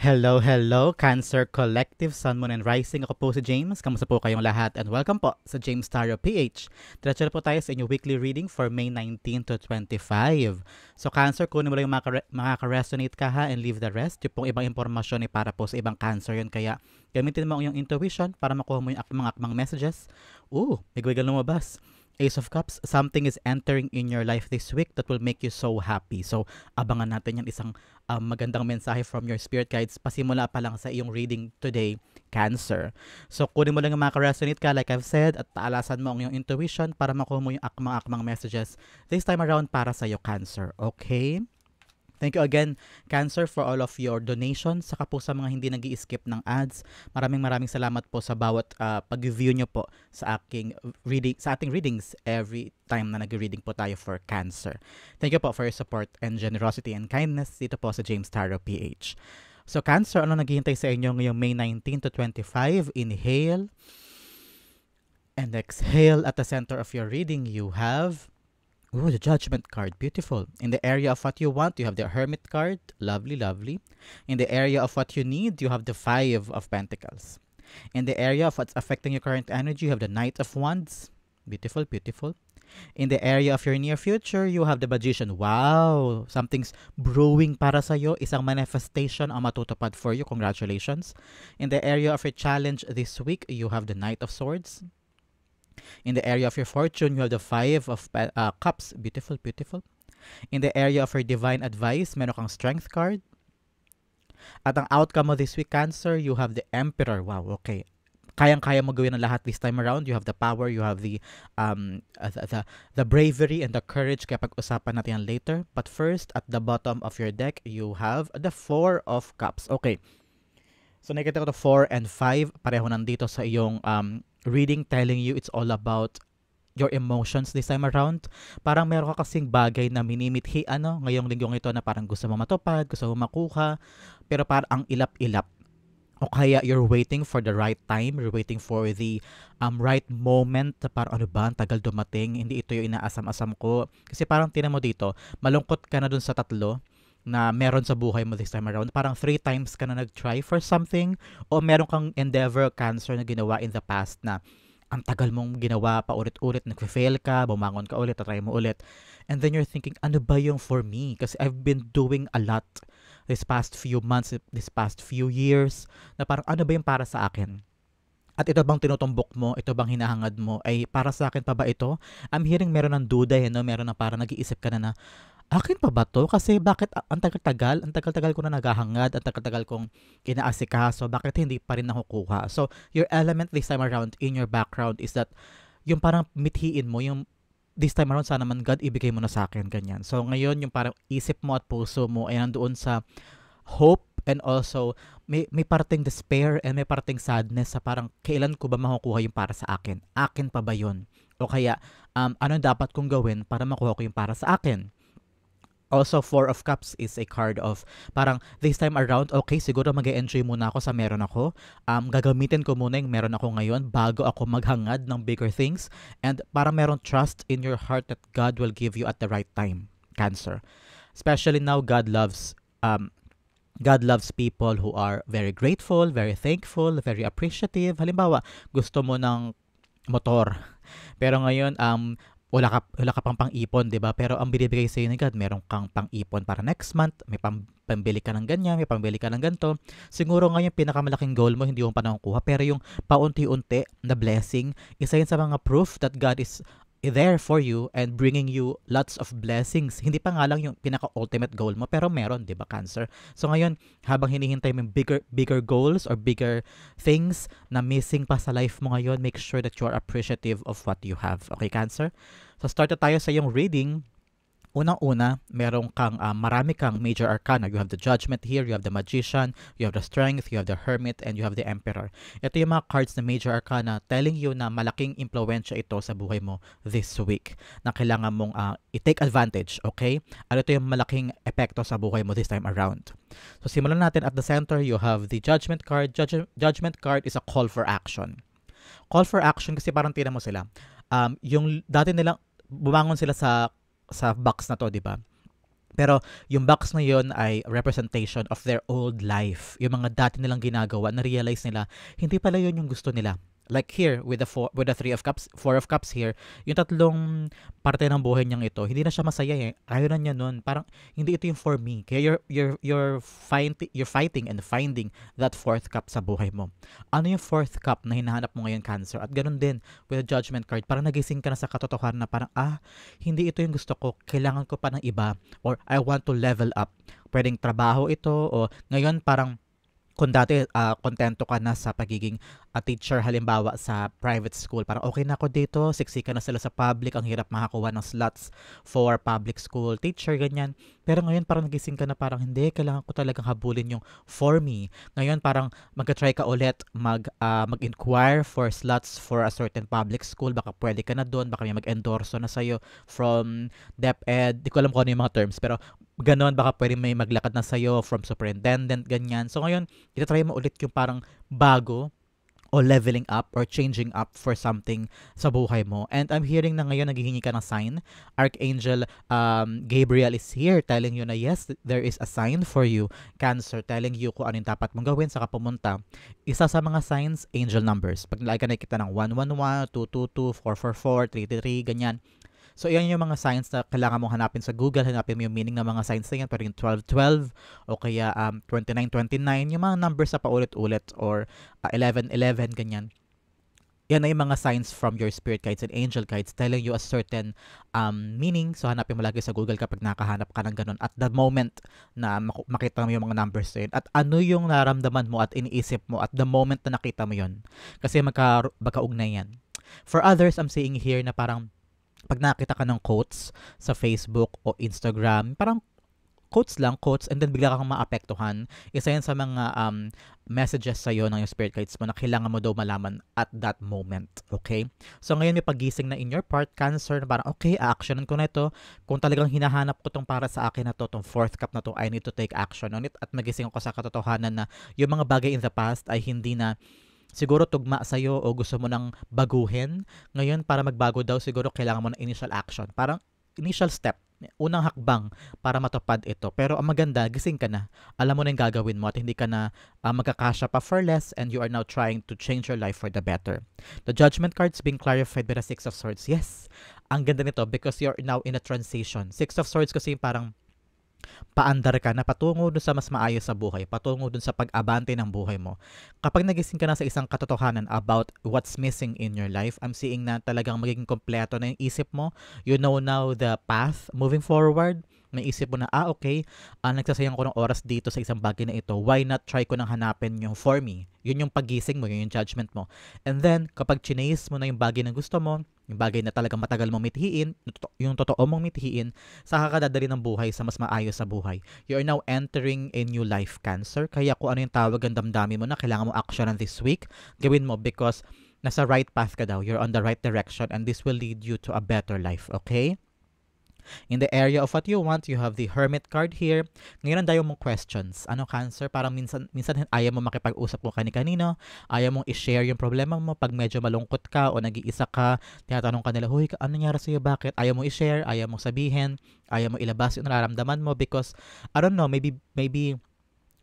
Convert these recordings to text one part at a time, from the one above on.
Hello, hello, Cancer Collective, Sun, Moon, and Rising. Ako po si James. Kamusta po kayong lahat? And welcome po sa James Tarot PH. Diretso na po tayo sa inyong weekly reading for May 19 to 25. So Cancer, kunin mo lang yung makaka-resonate ka ha and leave the rest. Yung pong ibang impormasyon ay para po sa ibang Cancer yun. Kaya gamitin mo ang iyong intuition para makuha mo yung mga akmang messages. Bigwigal lumabas. Ace of Cups, something is entering in your life this week that will make you so happy. So, abangan natin yan isang magandang mensahe from your spirit guides pasimula pa lang sa iyong reading today, Cancer. So, kunin mo lang yung resonate ka like I've said at taalasan mo ang iyong intuition para makuha mo yung akmang messages this time around para sa iyo, Cancer. Okay? Thank you again, Cancer, for all of your donations. Saka po sa mga hindi nag-i-skip ng ads. Maraming salamat po sa bawat pag-view nyo po sa ating readings every time na nag-reading po tayo for Cancer. Thank you po for your support and generosity and kindness dito po sa James Tarot PH. So Cancer, ano naghihintay sa inyo ngayong May 19 to 25? Inhale and exhale. At the center of your reading, you have the Judgment card. Beautiful. In the area of what you want, you have the Hermit card. Lovely, lovely. In the area of what you need, you have the Five of Pentacles. In the area of what's affecting your current energy, you have the Knight of Wands. Beautiful, beautiful. In the area of your near future, you have the Magician. Wow! Something's brewing para sa'yo. Isang manifestation ang matutupad for you. Congratulations. In the area of your challenge this week, you have the Knight of Swords. In the area of your fortune, you have the Five of Cups. Beautiful, beautiful. In the area of your divine advice, meron kang Strength card. At ang outcome mo this week, Cancer, you have the Emperor. Wow, okay. Kayang-kaya mo gawin ang lahat this time around. You have the power, you have the bravery and the courage. Kaya pag-usapan natin yan later. But first, at the bottom of your deck, you have the Four of Cups. Okay. So nakikita ko to 4 and 5. Pareho nandito sa iyong reading, telling you it's all about your emotions this time around. Parang meron ka kasing bagay na minimithi ngayong linggong ito na parang gusto mo matupad, gusto mo makuha, pero parang ang ilap-ilap. O kaya you're waiting for the right time, you're waiting for the right moment na parang ano ba, ang tagal dumating, hindi ito yung inaasam-asam ko. Kasi parang tinan mo dito, malungkot ka na dun sa tatlo na meron sa buhay mo this time around. Parang 3 times ka na nag-try for something o meron kang endeavor, Cancer, na ginawa in the past na ang tagal mong ginawa, paulit-ulit, nag-fail ka, bumangon ka ulit, try mo ulit. And then you're thinking, ano ba yung for me? Kasi I've been doing a lot this past few months, this past few years, na parang ano ba yung para sa akin? At ito bang tinutumbok mo, ito bang hinahangad mo, ay para sa akin pa ba ito? I'm hearing meron ng duda, meron na parang nag-iisip ka na akin pa ba to? Kasi bakit ang tagal-tagal ko na naghahangad, ang tagal-tagal kong inaasikaso, bakit hindi pa rin nakukuha? So, your element this time around in your background is that yung parang mithiin mo, yung this time around sana man God, ibigay mo na sa akin, ganyan. So, ngayon yung parang isip mo at puso mo ay nandoon sa hope and also may parting despair and may parting sadness sa parang kailan ko ba makukuha yung para sa akin? Akin pa ba yun? O kaya, ano dapat kong gawin para makuha ko yung para sa akin? Also, Four of Cups is a card of parang this time around, okay, siguro mag-enjoy muna ako sa meron ako. Gagamitin ko muna yung meron ako ngayon bago ako maghangad ng bigger things. And parang meron trust in your heart that God will give you at the right time, Cancer. Especially now, God loves people who are very grateful, very thankful, very appreciative. Halimbawa, gusto mo ng motor. Pero ngayon, wala ka pang-ipon, 'di ba? Pero ang binibigay sa iyo ni God, meron kang pang-ipon para next month, may pambili ka ng ganyan, may pambili ka ng ganito. Siguro ngayon pinakamalaking goal mo hindi mo pa nakukuha, pero yung paunti-unti na blessing, isa yun sa mga proof that God is there for you and bringing you lots of blessings. Hindi pa nga lang yung pinaka-ultimate goal mo, pero meron, 'di ba, Cancer? So ngayon, habang hinihintay mo yung bigger goals or bigger things na missing pa sa life mo ngayon, make sure that you are appreciative of what you have. Okay, Cancer? So start na tayo sa yung reading. Unang-una, marami kang major arcana. You have the Judgment here, you have the Magician, you have the Strength, you have the Hermit, and you have the Emperor. Ito yung mga cards na major arcana telling you na malaking impluensya ito sa buhay mo this week na kailangan mong i-take advantage, okay? Ano ito yung malaking epekto sa buhay mo this time around. So simulan natin. At the center, you have the Judgment card. Judgment card is a call for action. Call for action kasi parang tinan mo sila. Yung dati nilang bumangon sila sa box na to, di ba? Pero yung box na yun ay representation of their old life. Yung mga dati nilang ginagawa, na-realize nila, hindi pala yun yung gusto nila. Like here, with the Three of Cups, Four of Cups here, yung tatlong parte ng buhay niyang ito, hindi na siya masaya eh. Ayaw na niya nun. Parang, hindi ito yung for me. Kaya you're fighting and finding that fourth cup sa buhay mo. Ano yung fourth cup na hinahanap mo ngayon, Cancer? At ganun din, with the Judgment card, parang nagising ka na sa katotohanan na parang, hindi ito yung gusto ko. Kailangan ko pa ng iba or I want to level up. Pwedeng trabaho ito o ngayon parang kung dati kontento ka na sa pagiging teacher halimbawa sa private school, parang okay na ako dito, siksika na sila sa public, ang hirap makakuha ng slots for public school teacher, ganyan. Pero ngayon parang nagising ka na parang hindi, kailangan ko talagang habulin yung for me. Ngayon parang mag-try ka ulit mag-inquire for slots for a certain public school, baka pwede ka na doon, baka may mag-endorso na sa'yo from DepEd, di ko alam kung ano yung mga terms, pero ganon, baka pwede may maglakad na sa'yo from superintendent, ganyan. So ngayon, itatry mo ulit yung parang bago o leveling up or changing up for something sa buhay mo. And I'm hearing na ngayon naghihingi ka ng sign. Archangel Gabriel is here telling you na yes, there is a sign for you. Cancer, telling you kung ano yung dapat mong gawin saka pumunta. Isa sa mga signs, angel numbers. Pag nalagay ka nakikita ng 111, 222, 444, 333, ganyan. So, yan yung mga signs na kailangan mong hanapin sa Google. Hanapin mo yung meaning ng mga signs na yan. Pero yung 1212 o kaya 2929, yung mga numbers sa paulit-ulit or 1111, ganyan. Yan na yung mga signs from your spirit guides and angel guides telling you a certain meaning. So, hanapin mo lagi sa Google kapag nakahanap ka ng ganun. At the moment na makita mo yung mga numbers na yun. At ano yung naramdaman mo at iniisip mo at the moment na nakita mo yun. Kasi magkaugnay yan. For others, I'm seeing here na parang pag nakita ka ng quotes sa Facebook o Instagram, parang quotes and then bigla kang maapektuhan. Isa yan sa mga messages sa'yo ng yung spirit guides mo na kailangan mo daw malaman at that moment. Okay? So ngayon may pagising na in your part, Cancer, na parang okay, actionan ko na ito. Kung talagang hinahanap ko tong para sa akin na to, tong fourth cup na to, I need to take action on it at magising ako sa katotohanan na yung mga bagay in the past ay hindi na siguro tugma sa'yo o gusto mo nang baguhin. Ngayon, para magbago daw, siguro kailangan mo ng initial action. Parang initial step, unang hakbang para matupad ito. Pero ang maganda, gising ka na. Alam mo na yung gagawin mo at hindi ka na magkakasya pa for less and you are now trying to change your life for the better. The Judgment card's being clarified by the Six of Swords. Yes, ang ganda nito because you're now in a transition. Six of Swords kasi parang paandar ka na patungo dun sa mas maayos sa buhay, patungo dun sa pag-abante ng buhay mo. Kapag nagising ka na sa isang katotohanan about what's missing in your life, I'm seeing na talagang magiging kompleto na yung isip mo. You know now the path moving forward. May isip mo na, okay, nagsasayang ko ng oras dito sa isang bagay na ito. Why not try ko nang hanapin yung for me? Yun yung pagising mo, yun yung judgment mo. And then, kapag chinase mo na yung bagay na gusto mo, yung bagay na talagang matagal mong mithiin, yung totoo mong mithiin, saka ka dadali ng buhay sa mas maayos sa buhay. You are now entering a new life, Cancer. Kaya kung ano yung tawag ang damdamin mo na kailangan mo action this week, gawin mo because nasa right path ka daw. You're on the right direction and this will lead you to a better life, okay? In the area of what you want, you have the Hermit card here. Ngayon ang dayo mong questions. Ano, Cancer? Parang minsan ayaw mo makipag-usap kung kani-kanino, ayaw mong i-share yung problema mo pag medyo malungkot ka o nag-iisa ka, tinatanong ka nila, huy, ano nangyari sa'yo, bakit? Ayaw mo i-share, ayaw mong sabihin, ayaw mo ilabas yung nararamdaman mo because, I don't know, maybe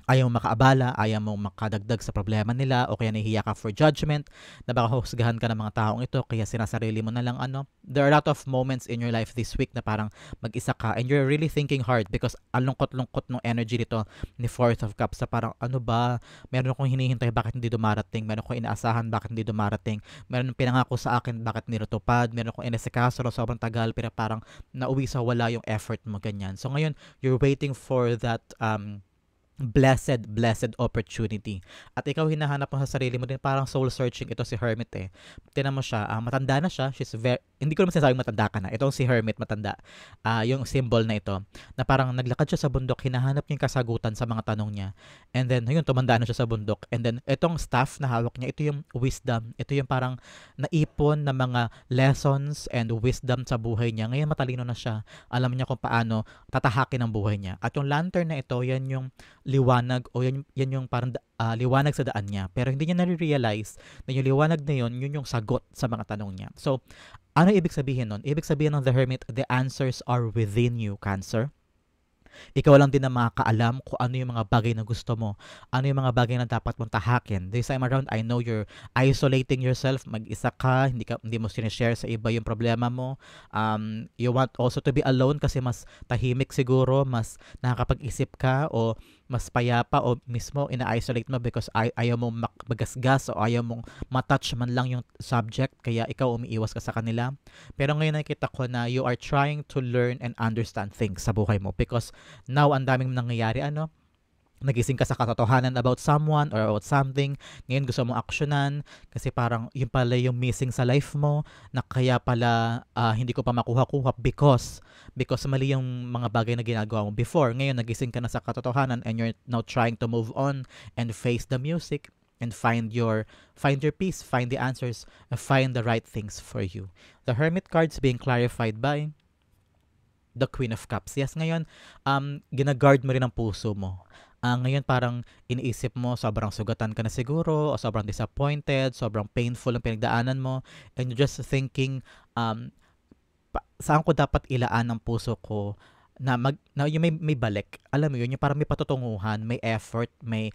ayaw mo makaabala, ayaw mo makadagdag sa problema nila o kaya nahihiya ka for judgment na baka husgahan ka ng mga taong ito kaya sinasarili mo na lang There are a lot of moments in your life this week na parang mag-isa ka and you're really thinking hard because ang lungkot-lungkot ng energy dito ni Fourth of Cups sa parang ano ba, meron akong hinihintay bakit hindi dumarating, meron akong inaasahan bakit hindi dumarating, meron pinangako sa akin bakit hindi natupad, meron akong inasikaso na sobrang tagal pero parang nauwi sa wala yung effort mo, ganyan. So ngayon, you're waiting for that blessed opportunity. At ikaw hinahanap mo sa sarili mo din, parang soul searching ito si Hermit eh. Tinan mo siya, matanda na siya, hindi ko naman sinasabing matanda ka na. Itong si Hermit matanda. Yung symbol na ito, na parang naglakad siya sa bundok, hinahanap niya yung kasagutan sa mga tanong niya. And then, yun, tumanda na siya sa bundok. And then, itong staff na hawak niya, ito yung wisdom. Ito yung parang naipon na mga lessons and wisdom sa buhay niya. Ngayon, matalino na siya. Alam niya kung paano tatahakin ang buhay niya. At yung lantern na ito, yan yung liwanag o yan yung parang liwanag sa daan niya. Pero hindi niya na-realize na yung liwanag na yun yung sagot sa mga tanong niya. So, ano ibig sabihin nun? Ibig sabihin ng the Hermit, the answers are within you, Cancer. Ikaw lang din ang makakaalam kung ano yung mga bagay na gusto mo, ano yung mga bagay na dapat mong tahakin. This time around, I know you're isolating yourself, mag-isa ka, hindi mo sinishare sa iba yung problema mo. You want also to be alone kasi mas tahimik siguro, mas nakakapag-isip ka o mas payapa o mismo ina-isolate mo because ayaw mong magasgas o ayaw mong matouch man lang yung subject kaya ikaw umiiwas ka sa kanila. Pero ngayon nakikita ko na you are trying to learn and understand things sa buhay mo because now ang daming nangyayari nagising ka sa katotohanan about someone or about something, ngayon gusto mong aksyonan kasi parang yun pala yung missing sa life mo na kaya pala hindi ko pa makuha-kuha because mali yung mga bagay na ginagawa mo before. Ngayon nagising ka na sa katotohanan and you're now trying to move on and face the music and find your peace, find the answers, and find the right things for you. The Hermit cards being clarified by the Queen of Cups. Yes, ngayon, ginaguard mo rin ang puso mo. Ngayon parang iniisip mo, sobrang sugatan ka na siguro, o sobrang disappointed, sobrang painful ang pinagdaanan mo, and you're just thinking, saan ko dapat ilaan ang puso ko na yung may balik. Alam mo yun, yung parang may patutunguhan, may effort, may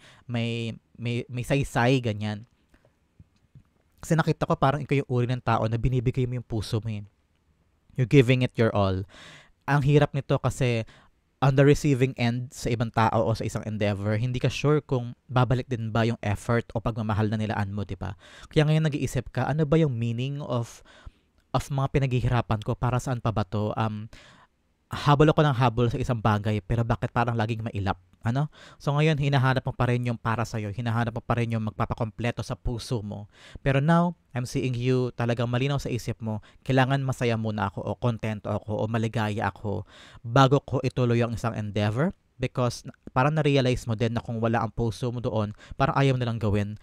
saysay, ganyan. Kasi nakita ko parang ikaw yung uri ng tao na binibigay mo yung puso mo. You're giving it your all. Ang hirap nito kasi on the receiving end sa ibang tao o sa isang endeavor, hindi ka sure kung babalik din ba yung effort o pagmamahal na nilaan mo, di ba? Kaya ngayon nag-iisip ka, ano ba yung meaning of mga pinaghihirapan ko? Para saan pa ba to? Habol ako ng habol sa isang bagay, pero bakit parang laging mailap? Ano? So ngayon, hinahanap mo pa rin yung para sa'yo. Hinahanap mo pa rin yung magpapakompleto sa puso mo. Pero now, I'm seeing you talagang malinaw sa isip mo, kailangan masaya muna ako o kontento ako o maligaya ako bago ko ituloy ang isang endeavor because parang na-realize mo din na kung wala ang puso mo doon, parang ayaw mo nilang gawin.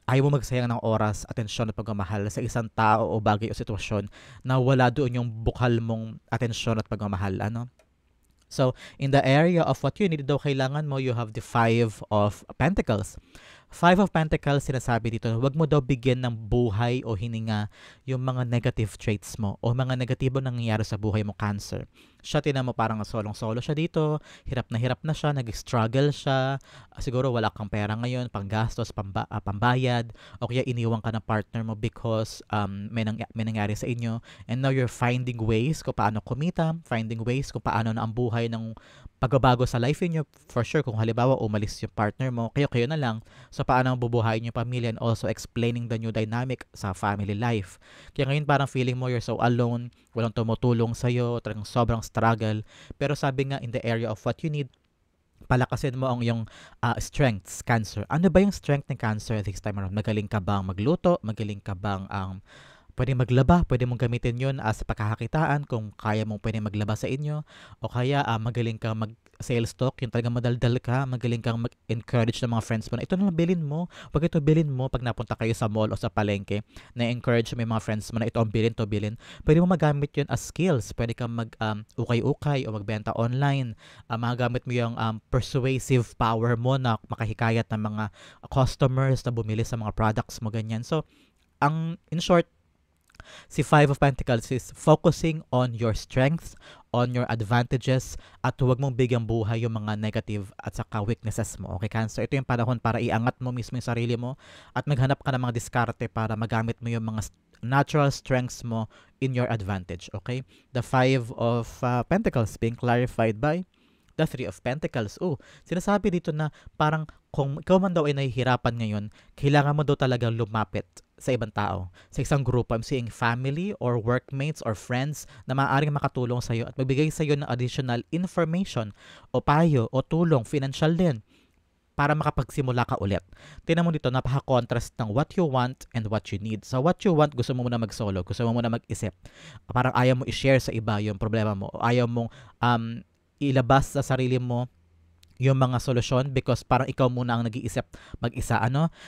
Ayaw mo magsayang ng oras, atensyon at pagmamahal sa isang tao o bagay o sitwasyon na wala doon yung bukal mong atensyon at pagmamahal. Ano? So, in the area of what you need daw, kailangan mo, you have the Five of Pentacles. Five of Pentacles, sinasabi dito, wag mo daw bigyan ng buhay o hininga yung mga negative traits mo o mga negatibo nangyayari sa buhay mo, Cancer. Siya, tinan mo parang solong-solo siya dito, hirap na siya, nag-struggle siya, siguro wala kang pera ngayon, panggastos, pambayad, o kaya iniwan ka ng partner mo because may nangyari sa inyo, and now you're finding ways kung paano kumita, finding ways kung paano na ang buhay ng pagbabago sa life niyo. For sure, kung halimbawa umalis yung partner mo, kayo na lang, so paano bubuhayin yung pamilya, and also explaining the new dynamic sa family life. Kaya ngayon parang feeling mo you're so alone, walang tumutulong sa'yo, talagang sobrang struggle. Pero sabi nga, in the area of what you need, palakasin mo ang yung strengths, Cancer. Ano ba yung strength ng Cancer this time around? Magaling ka bang magluto? Magaling ka bang pwede maglaba? Pwede mong gamitin yun as pagkakakitaan kung kaya mong pwede maglaba sa inyo. O kaya magaling kang mag-sales talk, yung talagang madaldal ka, magaling kang mag-encourage ng mga friends mo na ito na bilhin mo, pag ito bilhin mo, pag napunta kayo sa mall o sa palengke, na-encourage mo yung mga friends mo na ito ang bilhin, to bilhin. Pwede mo magamit yun as skills. Pwede kang ukay-ukay o magbenta online. Magamit mo yung persuasive power mo na makahikayat ng mga customers na bumili sa mga products mo, ganyan. So, in short, si Five of Pentacles is focusing on your strengths, on your advantages, at huwag mong bigyang buhay yung mga negative at saka weaknesses mo. Okay, Cancer? Ito yung panahon para iangat mo mismo yung sarili mo at maghanap ka ng mga diskarte para magamit mo yung mga natural strengths mo in your advantage. Okay? The Five of Pentacles being clarified by the Three of Pentacles. Sinasabi dito na parang kung ikaw man daw ay nahihirapan ngayon, kailangan mo daw talagang lumapit sa ibang tao, sa isang grupo. I'm seeing family or workmates or friends na maaaring makatulong sa iyo at magbigay sa iyo ng additional information o payo o tulong, financial din, para makapagsimula ka ulit. Tingnan mo dito, napaka-contrast ng what you want and what you need. So what you want, gusto mo muna mag-solo, gusto mo muna mag-isip. Parang ayaw mo i-share sa iba yung problema mo, o ayaw mong ilabas sa sarili mo yung mga solusyon because parang ikaw muna ang nag-iisip mag-isa,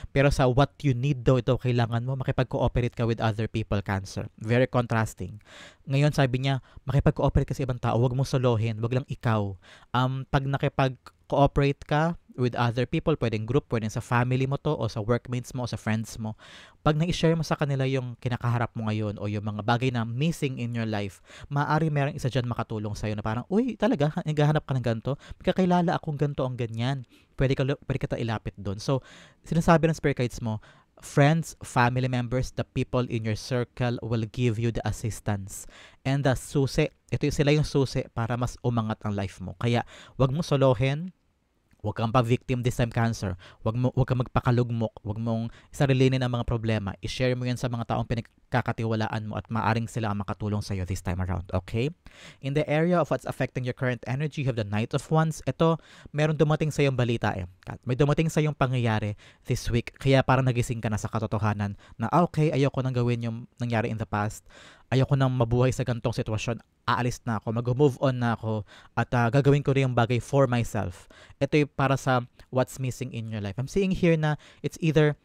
pero sa what you need daw, ito kailangan mo makipag-cooperate ka with other people, Cancer. Very contrasting. Ngayon sabi niya, makipag-cooperate ka sa ibang tao, wag mo solohin, wag lang ikaw. Pag cooperate ka with other people, pwedeng group, pwedeng sa family mo to, o sa workmates mo, o sa friends mo. Pag na-share mo sa kanila yung kinakaharap mo ngayon, o yung mga bagay na missing in your life, maaari merong isa dyan makatulong sa'yo na parang, uy, talaga, naghahanap ka ng ganito? Magkakailala akong ganito ang ganyan. Pwede ka ilapit doon. So, sinasabi ng spirit guides mo, friends, family members, the people in your circle will give you the assistance. And the susi, sila yung susi para mas umangat ang life mo. Kaya, wag mo solohin, wag kang pa-victim this time, Cancer. Wag kang magpakalugmok, wag mong isarilinin ang mga problema. I-share mo yan sa mga taong pinagkakatiwalaan mo at maaring sila ang makatulong sa'yo this time around, okay? In the area of what's affecting your current energy, you have the Knight of Wands. Ito, meron dumating sa yung balita eh. May dumating sa yung pangyayari this week. Kaya parang nagising ka na sa katotohanan na, okay, ayoko nang gawin yung nangyari in the past. Ayoko nang mabuhay sa gantong sitwasyon. Aalis na ako, mag-move on na ako, at gagawin ko rin yung bagay for myself. Ito yung para sa what's missing in your life. I'm seeing here na it's either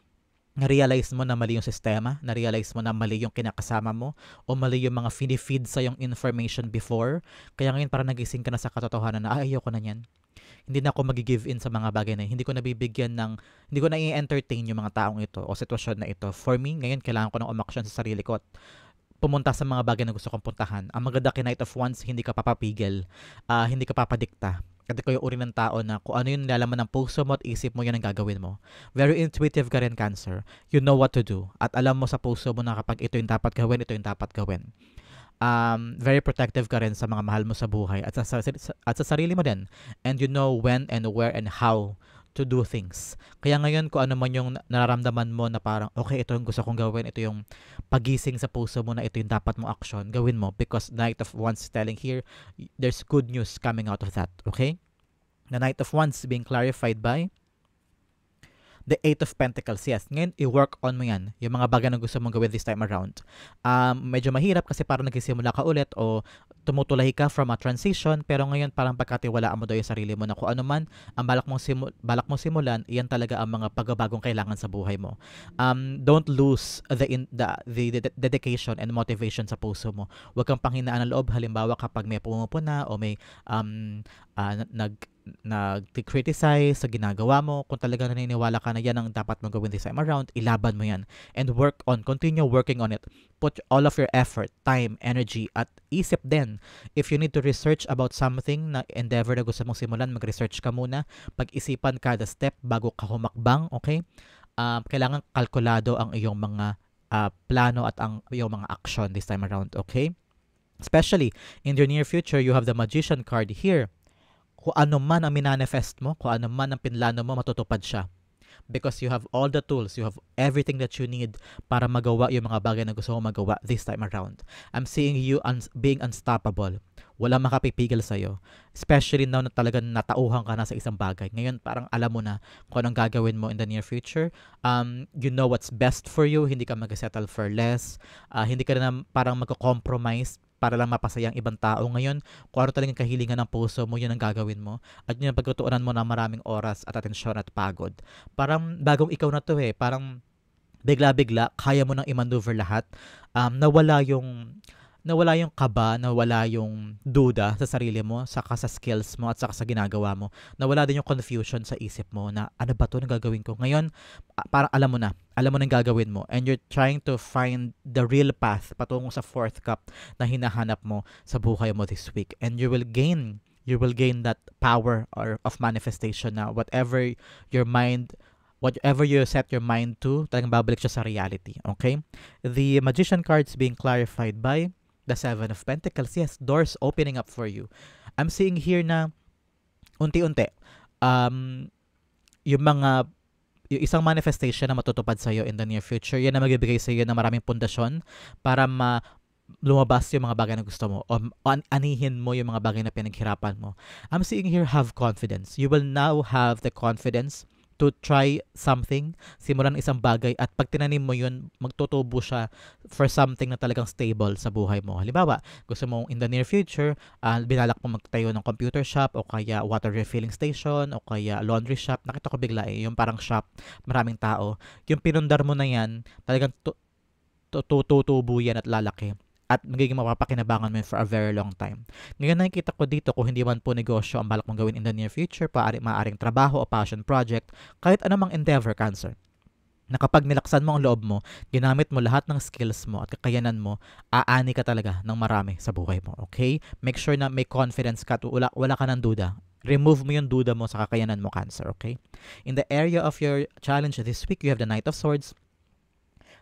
na-realize mo na mali yung sistema, na-realize mo na mali yung kinakasama mo, o mali yung mga feed sa yung information before. Kaya ngayon parang nagising ka na sa katotohanan na, ayoko na yan. Hindi na ako mag-give in sa mga bagay na yun. Hindi ko na i-entertain yung mga taong ito o sitwasyon na ito. For me, ngayon kailangan ko ng umaksyon sa sarili ko at pumunta sa mga bagay na gusto kong puntahan. Ang maganda kay Knight of Wands, hindi ka papapigil, hindi ka papadikta. Kasi ko yung uri ng tao na kung ano yung nilalaman ng puso mo at isip mo, yan ang gagawin mo. Very intuitive ka rin, Cancer. You know what to do. At alam mo sa puso mo na kapag ito yung dapat gawin, ito yung dapat gawin. Very protective ka rin sa mga mahal mo sa buhay at sa sarili mo din. And you know when and where and how to do things. Kaya ngayon, kung ano man yung nararamdaman mo na parang, okay, ito yung gusto kong gawin, ito yung pagising sa puso mo na ito yung dapat mo action, gawin mo. Because Knight of Wands is telling here, there's good news coming out of that. Okay? The Knight of Wands being clarified by the Eight of Pentacles. Yes, ngayon, i-work on mo yan. Yung mga bagay na gusto mong gawin this time around. Medyo mahirap kasi parang nagsisimula ka ulit o tumutulahi ka from a transition, pero ngayon parang pagkatiwalaan mo daw yung sarili mo na kung ano man ang balak mong simulan, iyan talaga ang mga pagbabagong kailangan sa buhay mo. Don't lose the dedication and motivation sa puso mo. Huwag kang panghinaan ng loob. Halimbawa, kapag may pumupuna o may nag-criticize sa ginagawa mo, kung talaga naniniwala ka na yan ang dapat mong gawin this time around, ilaban mo yan. And continue working on it. Put all of your effort, time, energy, at isip din. If you need to research about something na endeavor na gusto mong simulan, mag-research ka muna. Pag-isipan kada step bago ka humakbang, okay? Kailangan kalkulado ang iyong mga plano at ang iyong mga action this time around, okay? Especially in your near future, you have the Magician card here. Kung ano man ang minanifest mo, kung ano man ang pinlano mo, matutupad siya. Because you have all the tools, you have everything that you need para magawa yung mga bagay na gusto mo magawa this time around. I'm seeing you being unstoppable. Walang makapipigil sa'yo. Especially now na talagang natauhan ka na sa isang bagay. Ngayon, parang alam mo na kung anong gagawin mo in the near future. You know what's best for you. Hindi ka mag-settle for less. Hindi ka na parang mag-compromise para lang mapasaya ang ibang tao. Ngayon, kung ano talagang kahilingan ng puso mo, yun ang gagawin mo. At yun ang pagtutuunan mo ng maraming oras at atensyon at pagod. Parang bagong ikaw na to eh. Parang bigla-bigla, kaya mo nang i-maneuver lahat. Nawala yung kaba, nawala yung duda sa sarili mo, saka sa skills mo at saka sa ginagawa mo. Nawala din yung confusion sa isip mo na ano ba to na gagawin ko. Ngayon, parang alam mo na yung gagawin mo, and you're trying to find the real path patungo sa fourth cup na hinahanap mo sa buhay mo this week. And you will gain that power of manifestation na whatever you set your mind to, talagang babalik siya sa reality. Okay? The Magician cards being clarified by the Seven of Pentacles. Yes, doors opening up for you. I'm seeing here na unti-unti, yung isang manifestation na matutupad sa'yo in the near future, yan na magbibigay sa'yo ng maraming pundasyon para lumabas yung mga bagay na gusto mo o anihin mo yung mga bagay na pinaghirapan mo. I'm seeing here, have confidence. You will now have the confidence to try something, simulan isang bagay, at pag tinanim mo yun, magtutubo siya for something na talagang stable sa buhay mo. Halimbawa, gusto mo in the near future, binalak mo magtayo ng computer shop o kaya water refilling station o kaya laundry shop. Nakita ko bigla yung parang shop, maraming tao. Yung pinundar mo na yan, talagang tutubo yan at lalaki. at magiging mapapakinabangan mo yun for a very long time. Ngayon nakikita ko dito kung hindi man po negosyo ang balak mong gawin in the near future, maaring trabaho o passion project, kahit anumang endeavor, Cancer, na kapag nilaksan mo ang loob mo, ginamit mo lahat ng skills mo at kakayanan mo, aani ka talaga ng marami sa buhay mo, okay? Make sure na may confidence ka at wala ka ng duda. Remove mo yung duda mo sa kakayanan mo, Cancer, okay? In the area of your challenge this week, you have the Knight of Swords.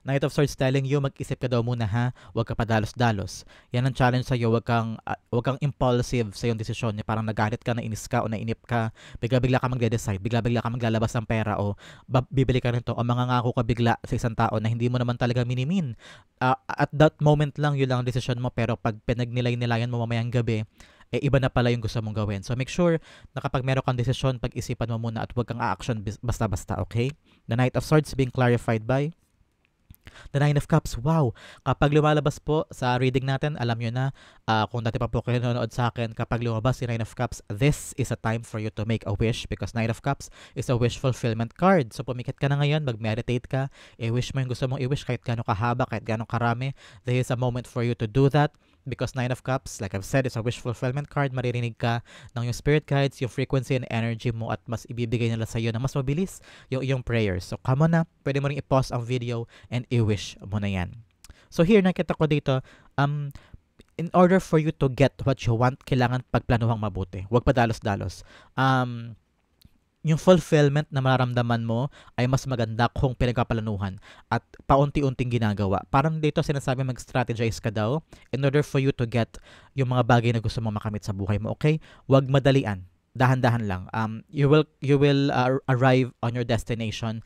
Knight of Swords telling you, mag-isip ka daw muna ha, huwag ka padalos-dalos. Yan ang challenge sa'yo, huwag kang impulsive sa iyong desisyon. Parang nagalit ka, nainis ka o nainip ka, bigla-bigla ka magde-decide, bigla-bigla ka maglalabas ng pera o bibili ka nito o mangangako ka bigla sa isang tao na hindi mo naman talaga minimin. At that moment lang, yun lang ang desisyon mo, pero pag pinagnilay-nilayan mo mamayang gabi, iba na pala yung gusto mong gawin. So make sure na kapag meron kang desisyon, pag-isipan mo muna at huwag kang a-action basta-basta, okay? The Knight of Swords being clarified by the Nine of Cups. Wow! Kapag lumalabas po sa reading natin, alam nyo na, kung dati pa po kayo nanonood sa akin, kapag lumabas si Nine of Cups, this is a time for you to make a wish because Nine of Cups is a wish fulfillment card. So pumikit ka na ngayon, mag-meditate ka, i-wish mo yung gusto mong i-wish kahit gano'ng kahaba, kahit gano'ng karami. This is a moment for you to do that because Nine of Cups, like I've said, is a wish fulfillment card. Maririnig ka ng yung spirit guides, yung frequency and energy mo at mas ibibigay nila sa iyo na mas mabilis yung iyong prayers. So come on na, pwede mo rin i-pause ang video and i-wish mo na yan. So here, nakita ko dito, in order for you to get what you want, kailangan pagplanuhang mabuti. Huwag padalos-dalos. Yung fulfillment na mararamdaman mo ay mas maganda kung pinagpaplanuhan at paunti-unting ginagawa. Parang dito sinasabi mag-strategize ka daw in order for you to get yung mga bagay na gusto mong makamit sa buhay mo, okay? Huwag madalian. Dahan-dahan lang. You will arrive on your destination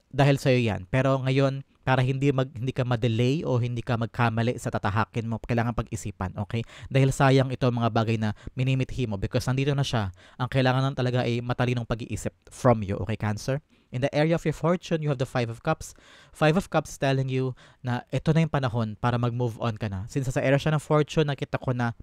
dahil sa'yo yan. Pero ngayon, para hindi ka ma-delay o hindi ka magkamali sa tatahakin mo, kailangan pag-isipan, okay? Dahil sayang ito mga bagay na minimithi mo because nandito na siya. Ang kailangan lang talaga ay matalinong pag-iisip from you, okay, Cancer? In the area of your fortune, you have the Five of Cups. Five of Cups telling you na ito na yung panahon para mag-move on ka na. Since sa area siya ng fortune, nakita ko na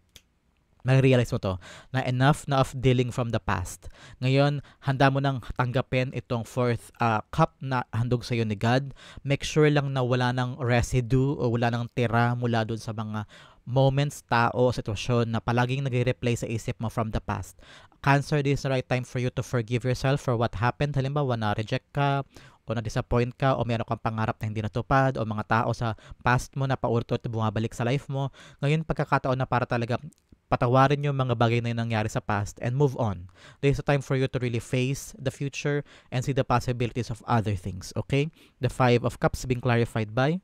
ma-realize mo to, na enough na of dealing from the past. Ngayon, handa mo nang tanggapin itong fourth cup na handog sa iyo ni God. Make sure lang na wala nang residue o wala nang tira mula dun sa mga moments, tao, sitwasyon na palaging nagre-replay sa isip mo from the past. Cancer, this is the right time for you to forgive yourself for what happened. Halimbawa, na-reject ka, o na-disappoint ka, o meron kang pangarap na hindi natupad, o mga tao sa past mo na paulit-ulit bumabalik sa life mo. Ngayon, pagkakataon na para talaga patawarin yung mga bagay na yung nangyari sa past and move on. There's a time for you to really face the future and see the possibilities of other things, okay? The Five of Cups being clarified by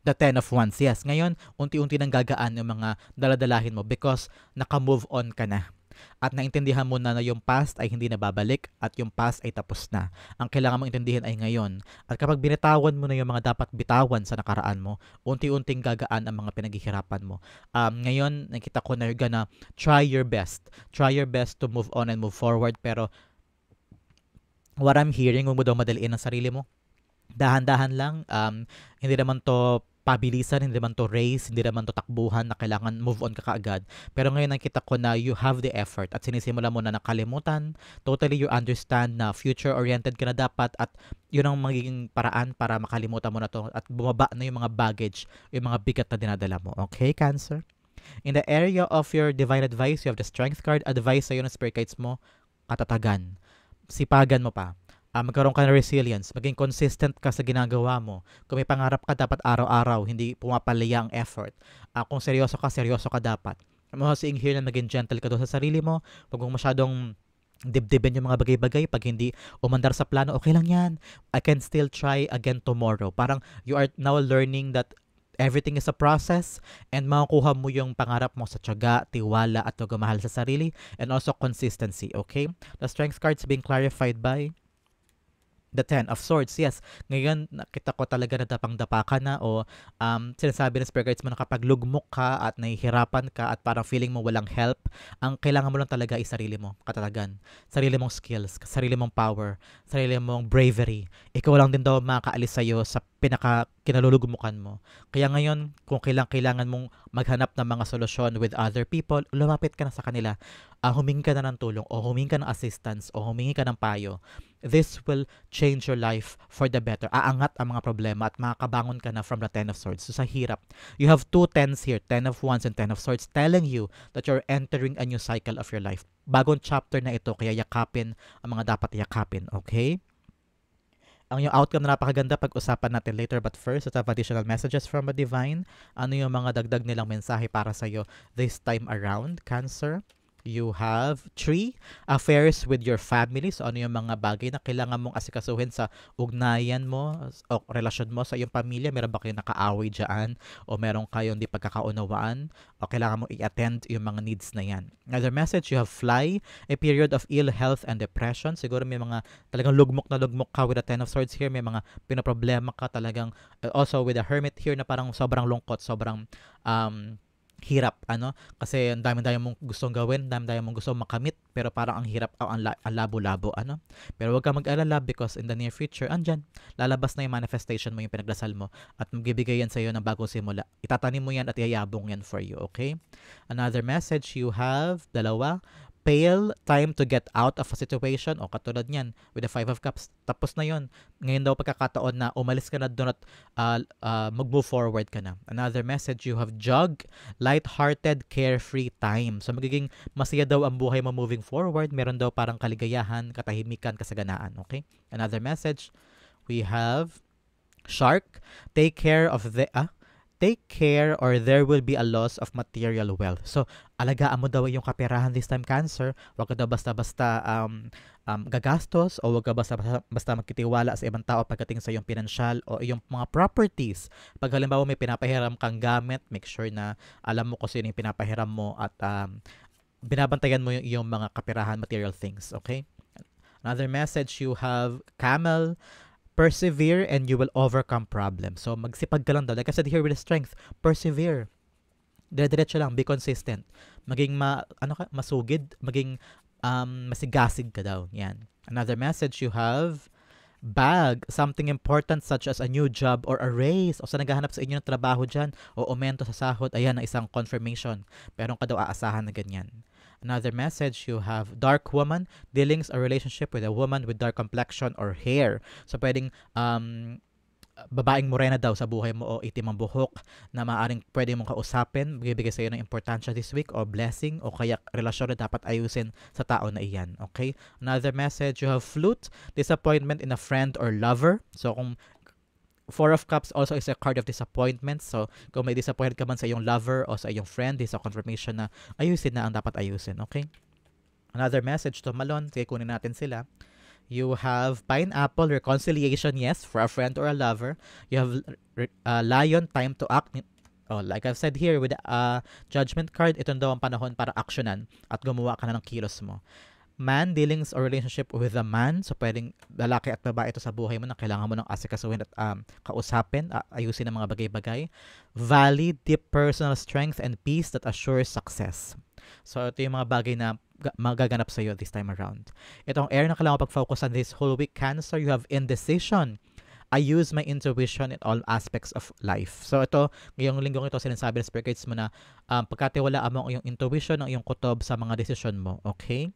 the Ten of Wands. Yes, ngayon, unti-unti nang gagaan yung mga daladalahin mo because naka-move on ka na. At naintindihan mo na yung past ay hindi na babalik at yung past ay tapos na. Ang kailangan mong intindihin ay ngayon. At kapag binitawan mo na yung mga dapat bitawan sa nakaraan mo, unti-unting gagaan ang mga pinaghihirapan mo. Ngayon, nakita ko na you're gonna try your best. Try your best to move on and move forward. Pero what I'm hearing, huwag mo daw madaliin ang sarili mo. Dahan-dahan lang. Hindi naman to pabilisan, hindi naman to race, hindi naman to takbuhan na kailangan move on ka kaagad. Pero ngayon nakita ko na you have the effort at sinisimula mo na nakalimutan. Totally you understand na future-oriented ka na dapat at yun ang magiging paraan para makalimutan mo na to at bumaba na yung mga baggage, yung mga bigat na dinadala mo. Okay, Cancer? In the area of your divine advice, you have the Strength card. Advice sa'yo ng spirit guides mo, katatagan. Sipagan mo pa. Magkaroon ka ng resilience, maging consistent ka sa ginagawa mo. Kung may pangarap ka, dapat araw-araw, hindi pumapalaya ang effort. Kung seryoso ka dapat. Seeing here na maging gentle ka doon sa sarili mo, huwag mong masyadong dibdibin yung mga bagay-bagay. Pag hindi umandar sa plano, okay lang yan. I can still try again tomorrow. Parang you are now learning that everything is a process and makukuha mo yung pangarap mo sa tiyaga, tiwala at pagmamahal sa sarili and also consistency, okay? The Strength cards being clarified by the Ten of Swords. Yes, ngayon nakita ko talaga na dapang-dapa ka na o sinasabi ng spirit guides mo na kapag lugmok ka at nahihirapan ka at parang feeling mo walang help, ang kailangan mo lang talaga ay sarili mo, katatagan. Sarili mong skills, sarili mong power, sarili mong bravery. Ikaw lang din daw makakaalis sa'yo sa kinalulugmukan mo. Kaya ngayon, kung kailangan mong maghanap ng mga solusyon with other people, lumapit ka na sa kanila. Humingi ka na ng tulong o humingi ka ng assistance o humingi ka ng payo. this will change your life for the better. Aangat ang mga problema at makakabangon ka na from the Ten of Swords. So sa hirap, you have two tens here, Ten of Wands and Ten of Swords, telling you that you're entering a new cycle of your life. Bagong chapter na ito, kaya yakapin ang mga dapat yakapin, okay? Ang yung outcome na napakaganda, pag-usapan natin later. But first, let's have additional messages from a divine. Ano yung mga dagdag nilang mensahe para sa'yo this time around, Cancer? You have 3, affairs with your family. So ano yung mga bagay na kailangan mong asikasuhin sa ugnayan mo o relasyon mo sa iyong pamilya? Meron ba kayong nakaaway dyan? O meron kayong di pagkakaunawaan? O kailangan mong i-attend yung mga needs na yan? Another message, you have fly, a period of ill health and depression. Siguro may mga talagang lugmok na lugmok ka with the Ten of Swords here. May mga pinoproblema ka talagang. Also with the Hermit here na parang sobrang lungkot, sobrang hirap, kasi ang dami-dami mong gustong gawin, dami-dami mong gustong makamit, pero parang ang hirap, ang labo-labo, pero huwag ka mag-alala because in the near future, andyan, lalabas na yung manifestation mo, yung pinagdasal mo, at magbibigay yan sa'yo ng bagong simula. Itatanim mo yan at yayabong yan for you, okay? Another message, you have, 2, pale, time to get out of a situation, o katulad niyan, with the 5 of Cups, tapos na yon. Ngayon daw pagkakataon na umalis ka na doon at mag-move forward ka na. Another message, you have jog, light-hearted, carefree time. So magiging masaya daw ang buhay mo moving forward, meron daw parang kaligayahan, katahimikan, kasaganaan, okay? Another message, we have shark, take care or there will be a loss of material wealth. So, alagaan mo daw yung kaperahan this time, Cancer. Huwag ka daw basta-basta gagastos o huwag ka basta magkitiwala sa ibang tao pagdating sa iyong pinansyal o iyong mga properties. Pag halimbawa may pinapahiram kang gamit, make sure na alam mo kung sino yung pinapahiram mo at binabantayan mo yung iyong mga kaperahan, material things. Okay? Another message, you have camel, persevere and you will overcome problems. So, magsipag ka lang daw. Like I said here with strength, persevere. Dire-diretso lang, be consistent. Maging masugid, maging masigasig ka daw. Yan. Another message, you have bag, something important such as a new job or a raise o sa naghahanap sa inyo ng trabaho dyan o aumento sa sahod. Ayan, na isang confirmation. Meron ka daw aasahan na ganyan. Another message, you have dark woman, dealings or relationship with a woman with dark complexion or hair. So, pwedeng babaeng morena daw sa buhay mo o itim ang buhok na maaaring pwede mong kausapin, bibigay sa'yo ng importansya this week o blessing o kaya relasyon na dapat ayusin sa tao na iyan. Okay? Another message, you have flute, disappointment in a friend or lover. So, kung 4 of Cups also is a card of disappointment. So, kung may disappointed ka man sa iyong lover o sa iyong friend, this is a confirmation na ayusin na ang dapat ayusin. Okay? Another message to Malon. Kaya kunin natin sila. You have pineapple, reconciliation, yes, for a friend or a lover. You have lion, time to act. Oh, like I've said here with judgment card, ito daw ang panahon para aksyonan at gumawa ka na ng kilos mo. Man, dealings or relationship with a man. So, pwedeng lalaki at babae ito sa buhay mo na kailangan mo ng asikasuhin at kausapin, ayusin ang mga bagay-bagay. Valley, deep personal strength and peace that assures success. So, ito yung mga bagay na magaganap sa iyo this time around. Itong air na kailangan pag-focus on this whole week, Cancer, you have indecision. I use my intuition in all aspects of life. So ito, ngayong linggong ito, sinasabi ng spirit guides mo na pagkatiwalaan mo ang iyong intuition, ang iyong kutob sa mga desisyon mo. Okay?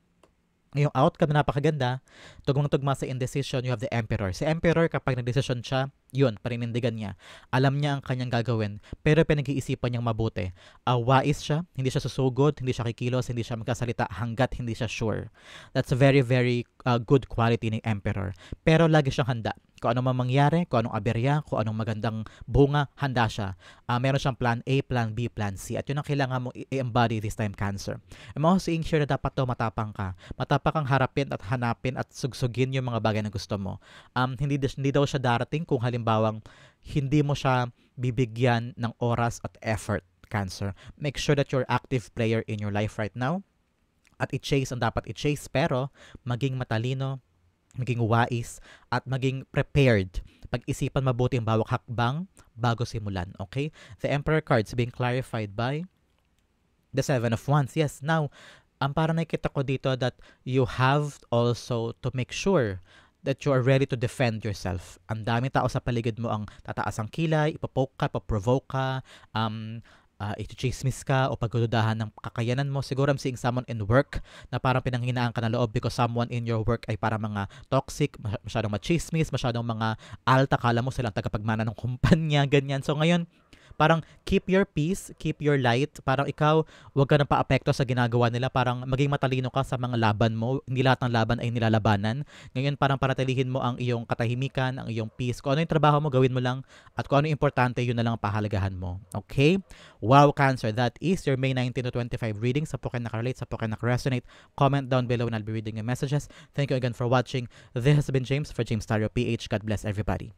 Yung outcome na napakaganda, tugmang-tugma sa indecision, you have the Emperor. Si Emperor, kapag nag-decision siya, yun, paninindigan niya. Alam niya ang kanyang gagawin, pero pinag-iisipan niyang mabuti. Wais siya, hindi siya susugod, hindi siya kikilos, hindi siya magkasalita hanggat hindi siya sure. That's a very, very good quality ni Emperor. Pero lagi siyang handa. Kung anong mangyari, kung anong aberya, kung anong magandang bunga, handa siya. Meron siyang plan A, plan B, plan C. At yun ang kailangan mo i-embody this time, Cancer. I'm also seeing here na dapat to matapang ka. Matapang kang harapin at hanapin at sugsugin yung mga bagay na gusto mo. Hindi daw siya darating kung halimbawang hindi mo siya bibigyan ng oras at effort, Cancer. Make sure that you're active player in your life right now. At i-chase ang dapat i-chase, pero maging matalino, maging wais, at maging prepared. Pag-isipan mabuti ang bawat hakbang bago simulan. Okay? The Emperor cards being clarified by the 7 of Wands. Yes, now, parang nakikita ko dito that you have also to make sure that you are ready to defend yourself. Ang daming tao sa paligid mo ang tataas ang kilay, ipapoke ka, ipaprovoke ka, i-chismis ka o pagdududahan ng kakayanan mo. Siguro I'm seeing someone in work na parang pinanghinaan ka ng loob because someone in your work ay parang mga toxic, masyadong machismis, masyadong mga alta, kala mo silang tagapagmana ng kumpanya, ganyan. So ngayon, parang keep your peace, keep your light. Parang ikaw, huwag ka nang paapekto sa ginagawa nila. Parang maging matalino ka sa mga laban mo. Hindi lahat ng laban ay nilalabanan. Ngayon, parang paratilihin mo ang iyong katahimikan, ang iyong peace. Kung ano yung trabaho mo, gawin mo lang. At kung ano yung importante, yun na lang ang pahalagahan mo. Okay? Wow, Cancer. That is your May 19 to 25 reading. Sa po kayo nakarelate, sa po kayo nakaresonate. Comment down below and I'll be reading your messages. Thank you again for watching. This has been James for James Tario PH. God bless everybody.